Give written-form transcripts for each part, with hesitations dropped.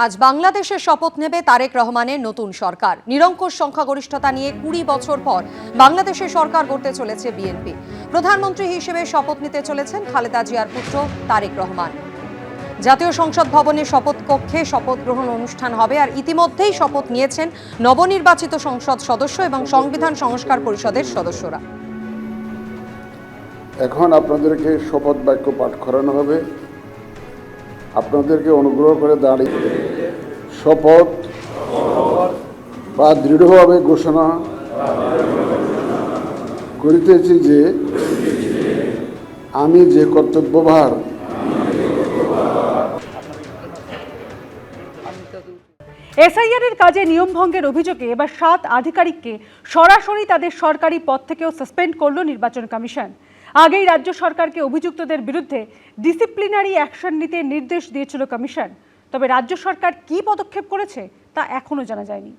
আজ বাংলাদেশের শপথ নেবে তারেক রহমানের নতুন সরকার। নিরঙ্কুশ সংখ্যাগরিষ্ঠতা নিয়ে 20 বছর পর বাংলাদেশের সরকার গড়তে চলেছে বিএনপি। প্রধানমন্ত্রী হিসেবে শপথ নিতে চলেছেন খালেদা জিয়ার পুত্র তারেক রহমান। জাতীয় সংসদ ভবনে শপথ কক্ষে শপথ গ্রহণ অনুষ্ঠান হবে। আর ইতিমধ্যেই শপথ নিয়েছেন নবনির্বাচিত সংসদ সদস্য এবং সংবিধান সংস্কার পরিষদের সদস্যরা। এখন আপনাদেরকে শপথ বাক্য পাঠ করানো হবে। আপনাদেরকে অনুগ্রহ করে দাঁড়িয়ে শপথ বা দৃঢ়ভাবে ঘোষণা করিতেছি যে আমি যে কর্তব্যভার এসআইআর এর কাজে নিয়ম ভঙ্গের অভিযোগে এবার 7 আধিকারিককে সরাসরি তাদের সরকারি পদ থেকেও সাসপেন্ড করল নির্বাচন কমিশন। আগেই রাজ্য সরকারকে অভিযুক্তদের বিরুদ্ধে ডিসিপ্লিনারি অ্যাকশন নিতে নির্দেশ দিয়েছিল কমিশন। তবে রাজ্য সরকার কী পদক্ষেপ করেছে তা এখনো জানা যায়নি।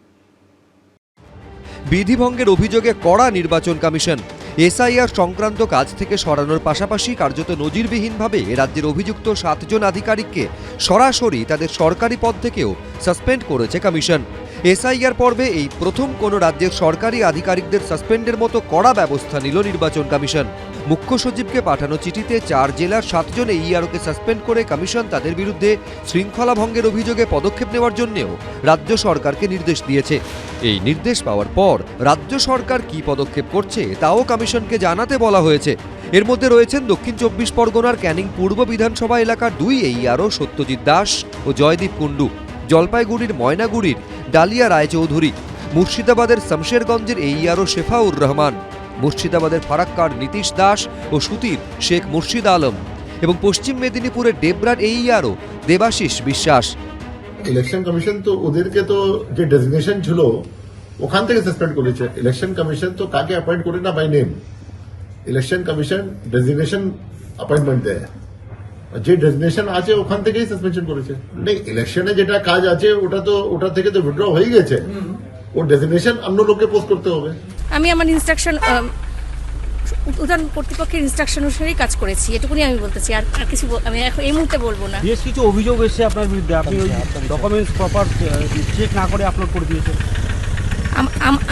বিধিভঙ্গের অভিযোগে কড়া নির্বাচন কমিশন। এসআইআর সংক্রান্ত কাজ থেকে সরানোর পাশাপাশি কার্যত নজিরবিহীনভাবে রাজ্যের অভিযুক্ত 7 জন আধিকারিককে সরাসরি তাদের সরকারি পদ থেকেও সাসপেন্ড করেছে কমিশন। এসআইআর পর্বে এই প্রথম কোনো রাজ্যের সরকারি আধিকারিকদের সাসপেন্ডের মতো কড়া ব্যবস্থা নিল নির্বাচন কমিশন। মুখ্য সচিবকে পাঠানো চিঠিতে 4 জেলার 7 জন এইআরওকে সাসপেন্ড করে কমিশন তাদের বিরুদ্ধে শৃঙ্খলা ভঙ্গের অভিযোগে পদক্ষেপ নেওয়ার জন্যও রাজ্য সরকারকে নির্দেশ দিয়েছে। এই নির্দেশ পাওয়ার পর রাজ্য সরকার কী পদক্ষেপ করছে তাও কমিশনকে জানাতে বলা হয়েছে। এর মধ্যে রয়েছেন দক্ষিণ 24 পরগনার ক্যানিং পূর্ব বিধানসভা এলাকার 2 এইআরও সত্যজিৎ দাস ও জয়দীপ কুণ্ডু, জলপাইগুড়ির ময়নাগুড়ির ডালিয়া রায়চৌধুরী, মুর্শিদাবাদের শমশেরগঞ্জের এইআরও শেফাউর রহমান, মুর্শিদাবাদের ফারাক্কার নীতিশ দাস ও সুতির শেখ মুর্শিদ আলম এবং পশ্চিম মেদিনীপুরের ডেবরার এইআরও দেবাশিস বিশ্বাস। ইলেকশন কমিশন তো ওদেরকে তো যে ডেজিগনেশন ছিল ওখান থেকে সাসপেন্ড করেছে। ইলেকশন কমিশন তো কাকে অ্যাপয়েন্ট করে না by name. Election commission designation appointment দেয়, যে ডেজিগনেশন আছে ওখান থেকেই সাসপেনশন করেছে। নেই, ইলেকশনে যেটা কাজ আছে ওটা থেকে তো উইথড্র হয়ে গেছে। ও ডেজিগনেশন অন্য লোককে পোস্ট করতে হবে। আমি আমার ইনস্ট্রাকশন উদাহরণ কর্তৃপক্ষের ইনস্ট্রাকশন অনুসারেই কাজ করেছি, এটুকুনি আমি বলতেছি। আর কিছু আমি এখন এই মুহূর্তে বলবো না। বেশ কিছু অভিযোগ এসেছে আপনার বিরুদ্ধে, আপনি ওই ডকুমেন্টস প্রপার চেক না করে আপলোড করে দিয়েছেন।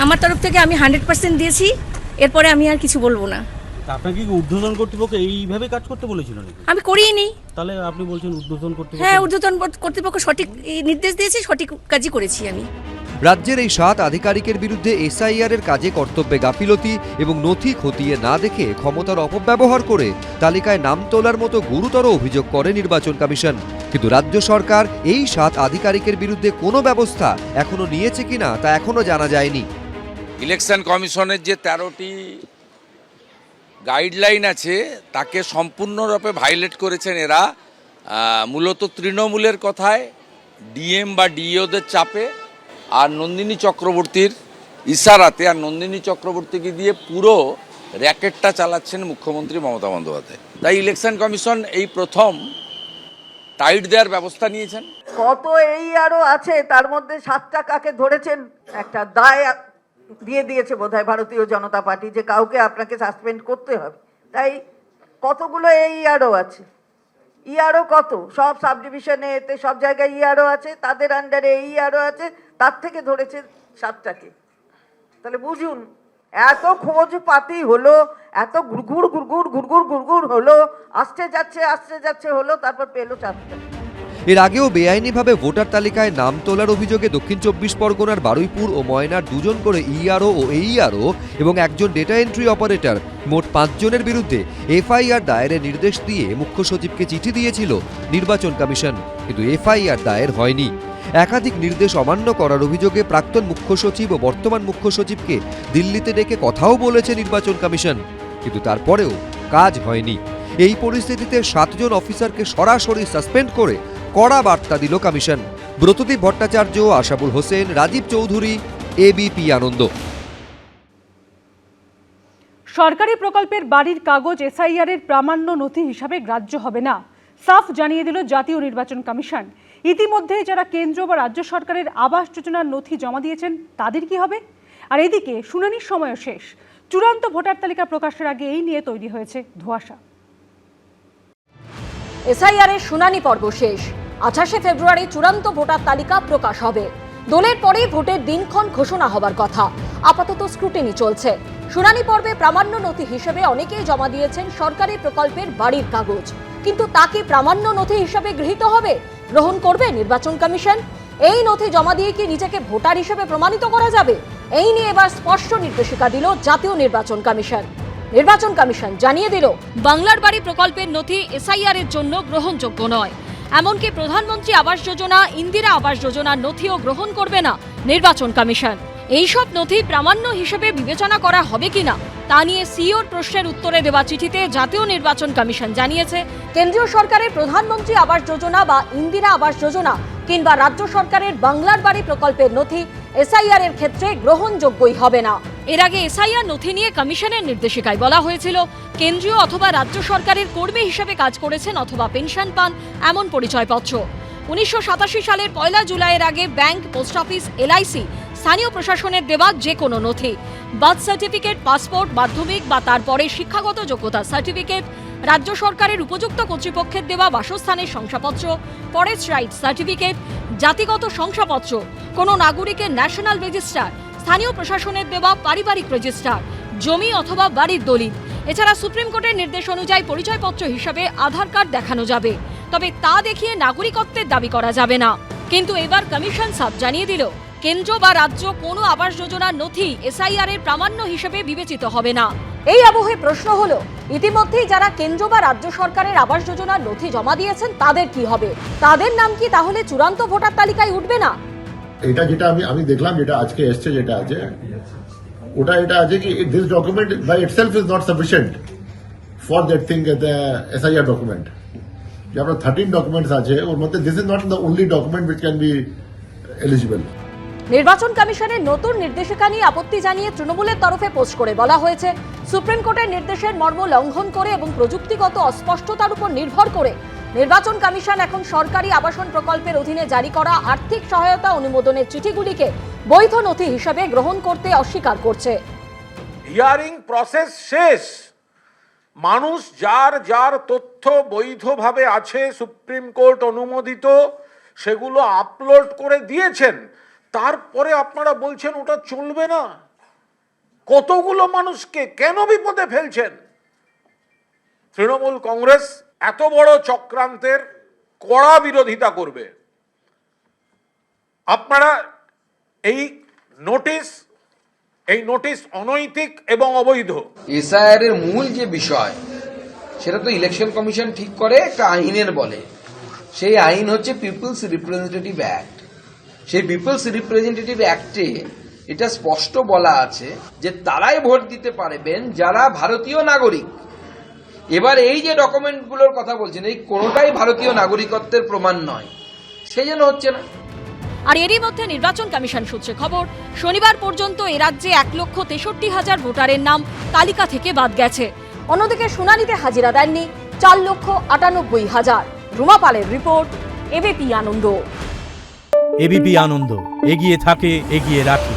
আমার তরফ থেকে আমি 100% দিয়েছি, এরপরে আমি আর কিছু বলবো না। আপনাকে কি ঊর্ধ্বতন কর্তৃপক্ষ এইভাবে কাজ করতে বলেছিল নাকি? আমি করিনি। তাহলে আপনি বলছেন ঊর্ধ্বতন কর্তৃপক্ষ? হ্যাঁ, ঊর্ধ্বতন কর্তৃপক্ষ সঠিক নির্দেশ দিয়েছে, সঠিক কাজই করেছি আমি। রাজ্যের এই 7 আধিকারিকের বিরুদ্ধে এসআইআর এর কাজে কর্তব্যে গাফিলতি এবং নথি খতিয়ে না দেখে ক্ষমতার অপব্যবহার করে তালিকায় নাম তোলার মতো গুরুতর অভিযোগ করে নির্বাচন কমিশন। কিন্তু রাজ্য সরকার এই 7 আধিকারিকের বিরুদ্ধে কোনো ব্যবস্থা এখনো নিয়েছে কিনা তা এখনো জানা যায়নি। ইলেকশন কমিশনের যে 13টি গাইডলাইন আছে তাকে সম্পূর্ণরূপে ভায়োলেট করেছেন এরা। মূলত তৃণমূলের কথায়, ডিএম বা ডিইওদের চাপে আর নন্দিনী চক্রবর্তীর ইশারাতে, আর নন্দিনী চক্রবর্তীকে দিয়ে পুরো র্যাকেটটা চালাচ্ছেন মুখ্যমন্ত্রী মমতা বন্দ্যোপাধ্যায়। তাই ইলেকশন কমিশন এই প্রথম টাইট দেওয়ার ব্যবস্থা নিয়েছেন। কত এইআরও আছে, তার মধ্যে 7টা কাকে ধরেছেন, একটা দায় দিয়ে দিয়েছে বোধহয় ভারতীয় জনতা পার্টি যে কাউকে আপনাকে সাসপেন্ড করতে হবে। তাই কতগুলো এইআরও আছে, ইআরও কত, সব সাব ডিভিশনে এতে সব জায়গায় ইআরও আছে, তাদের আন্ডারে এইআরও আছে, তার থেকে ধরেছে 7টাকে। তাহলে বুঝুন, এত খোঁজ পাতি হলো, এত ঘুরঘুর হলো, আসতে যাচ্ছে হলো, তারপর পেলো 7টা। এর আগেও বেআইনিভাবে ভোটার তালিকায় নাম তোলার অভিযোগে দক্ষিণ 24 পরগনার বারুইপুর ও ময়নার 2 জন করে ইআরও ও এইআরও এবং একজন ডেটা এন্ট্রি অপারেটর মোট 5 জনের বিরুদ্ধে এফআইআর দায়েরের নির্দেশ দিয়ে মুখ্য সচিবকে চিঠি দিয়েছিল নির্বাচন কমিশন, কিন্তু এফআইআর দায়ের হয়নি। একাধিক নির্দেশ অমান্য করার অভিযোগে প্রাক্তন মুখ্য সচিব ও বর্তমান মুখ্য সচিবকে দিল্লিতে ডেকে কথাও বলেছে নির্বাচন কমিশন, কিন্তু তারপরেও কাজ হয়নি। এই পরিস্থিতিতে 7 জন অফিসারকে সরাসরি সাসপেন্ড করে কড়া বার্তা দিল কমিশন। ব্রতদীপ ভট্টাচার্য, আশাবুল হোসেন, রাজীব চৌধুরী, এবিপি আনন্দ। সরকারি প্রকল্পের বাড়ির কাগজ এসআইআর এর প্রামাণ্য নথি হিসাবে গ্রাহ্য হবে না, সাফ জানিয়ে দিল জাতীয় নির্বাচন কমিশন। ইতিমধ্যে যারা কেন্দ্র বা রাজ্য সরকারের আবাস যোজনার নথি জমা দিয়েছেন তাদের কি হবে? আর এদিকে শুনানির সময়ও শেষ, চূড়ান্ত ভোটার তালিকা প্রকাশের আগে এই নিয়ে তৈরি হয়েছে ধোঁয়াশা। এসআইআর এর শুনানি পর্ব শেষ। 28শে ফেব্রুয়ারি চূড়ান্ত ভোটার তালিকা প্রকাশ হবে। দলের পরেই ভোটের দিনক্ষণ ঘোষণা হবার কথা। আপাতত স্ক্রুটিনি চলছে। শুনানি পর্বে প্রামাণ্য নথি হিসেবে অনেকেই জমা দিয়েছেন সরকারি প্রকল্পের বাড়ির কাগজ, কিন্তু তা কি প্রামাণ্য নথি হিসেবে গৃহীত হবে? গ্রহণ করবে নির্বাচন কমিশন? এই নথি জমা দিয়ে কি নিজেকে ভোটার হিসেবে প্রমাণিত করা যাবে? এই নিয়ে এবার স্পষ্ট নির্দেশিকা দিল জাতীয় নির্বাচন কমিশন। নির্বাচন কমিশন জানিয়ে দিল, বাংলার বাড়ি প্রকল্পের নথি এসআইআর এর জন্য গ্রহণযোগ্য নয়। এমনকি প্রধানমন্ত্রী আবাস যোজনা, ইন্দিরা আবাস যোজনার নথিও গ্রহণ করবে না নির্বাচন কমিশন। এইসব নথি প্রামাণ্য হিসেবে বিবেচনা করা হবে কিনা তা নিয়ে সিইওর প্রশ্নের উত্তরে দেওয়া চিঠিতে জাতীয় নির্বাচন কমিশন জানিয়েছে, কেন্দ্রীয় সরকারের প্রধানমন্ত্রী আবাস যোজনা বা ইন্দিরা আবাস যোজনা কিংবা রাজ্য সরকারের বাংলার বাড়ি প্রকল্পের নথি এসআইআর এর ক্ষেত্রে গ্রহণযোগ্যই হবে না। এর আগে এসআইআর নথি নিয়ে কমিশনের নির্দেশিকায় বলা হয়েছিল, কেন্দ্রীয় অথবা রাজ্য সরকারের কর্মী হিসেবে কাজ করেছেন অথবা পেনশন পান এমন পরিচয়পত্র। 1987 সালের 1 জুলাইয়ের আগে ব্যাংক, পোস্ট অফিস, এলআইসি, স্থানীয় প্রশাসনের দেওয়া যে কোনো নথি, বার্থ সার্টিফিকেট, পাসপোর্ট, মাধ্যমিক বা তারপরে শিক্ষাগত যোগ্যতা সার্টিফিকেট, রাজ্য সরকারের উপযুক্ত কর্তৃপক্ষের দেওয়া বাসস্থানের শংসাপত্র, ফরেস্ট রাইট সার্টিফিকেট, জাতিগত শংসাপত্র, কোনো নাগরিকের ন্যাশনাল রেজিস্টার, স্থানীয় প্রশাসনের দেওয়া পারিবারিক রেজিস্টার, জমি অথবা বাড়ির দলিল। এছাড়া সুপ্রিম কোর্টের নির্দেশ অনুযায়ী পরিচয়পত্র হিসাবে আধার কার্ড দেখানো যাবে, তবে তা দেখিয়ে নাগরিকত্বের দাবি করা যাবে না। কিন্তু এবার কমিশন সাফ জানিয়ে দিল, কেন্দ্র বা রাজ্য কোনো আবাস যোজনার নথি এসআইআর এর প্রামাণ্য হিসেবে বিবেচিত হবে না। এই আবহে প্রশ্ন হলো, ইতিমধ্যেই যারা কেন্দ্র বা রাজ্য সরকারের আবাস যোজনার নথি জমা দিয়েছেন তাদের কি হবে? তাদের নাম কি তাহলে চূড়ান্ত ভোটার তালিকায় উঠবে না? এটা যেটা আমি দেখলাম, যেটা আজকে এসছে, যেটা আছে ওটা এটা আছে কি this document by itself is not sufficient for that thing, SIR document যে আপনার 13 ডকুমেন্টস আছে ওর মধ্যে this is not the only document which can be eligible. নির্বাচন কমিশনের নতুন নির্দেশিকা নিয়ে আপত্তি জানিয়ে তৃণমূলের তরফে পোস্ট করে বলা হয়েছে, সুপ্রিম কোর্টের নির্দেশের মর্ম লঙ্ঘন করে এবং প্রযুক্তিগত অস্পষ্টতার উপর নির্ভর করে নির্বাচন কমিশন এখন সরকারি আবাসন প্রকল্পের অধীনে জারি করা আর্থিক সহায়তা অনুমোদনের চিঠিগুলিকে বৈধ নথি হিসেবে গ্রহণ করতে অস্বীকার করছে। হিয়ারিং প্রসেস শেষ, মানুষ যার যার তথ্য বৈধভাবে আছে সুপ্রিম কোর্ট অনুমোদিত সেগুলো আপলোড করে দিয়েছেন, তারপরে আপনারা বলছেন ওটা চলবে না। কতগুলো মানুষকে কেন বিপদে ফেলছেন? তৃণমূল কংগ্রেস এত বড় চক্রান্তের কড়া বিরোধিতা করবে। আপনারা এই নোটিশ অনৈতিক এবং অবৈধ। এসআইআর এর মূল যে বিষয় সেটা তো ইলেকশন কমিশন ঠিক করে, একটা আইনের বলে। সেই আইন হচ্ছে পিপলস রিপ্রেজেন্টেটিভ অ্যাক্ট। সেই পিপলস রিপ্রেজেন্টেটিভ অ্যাক্টে এটা স্পষ্ট বলা আছে যে তারাই ভোট দিতে পারবেন যারা ভারতীয় নাগরিক। এবার এই যে ডকুমেন্টগুলোর কথা বলছেন, এই কোনোটাই ভারতীয় নাগরিকত্বের প্রমাণ নয়, সেই জন্য হচ্ছে না। আর এরই মধ্যে নির্বাচন কমিশন সূত্রে খবর, শনিবার পর্যন্ত এ রাজ্যে 1,63,000 ভোটারের নাম তালিকা থেকে বাদ গেছে। অন্যদিকে শুনানিতে হাজিরা দেননি 4,98,000। রুমা পালের রিপোর্ট, এবিপি আনন্দ। এবিপি আনন্দ, এগিয়ে থাকে, এগিয়ে রাখে।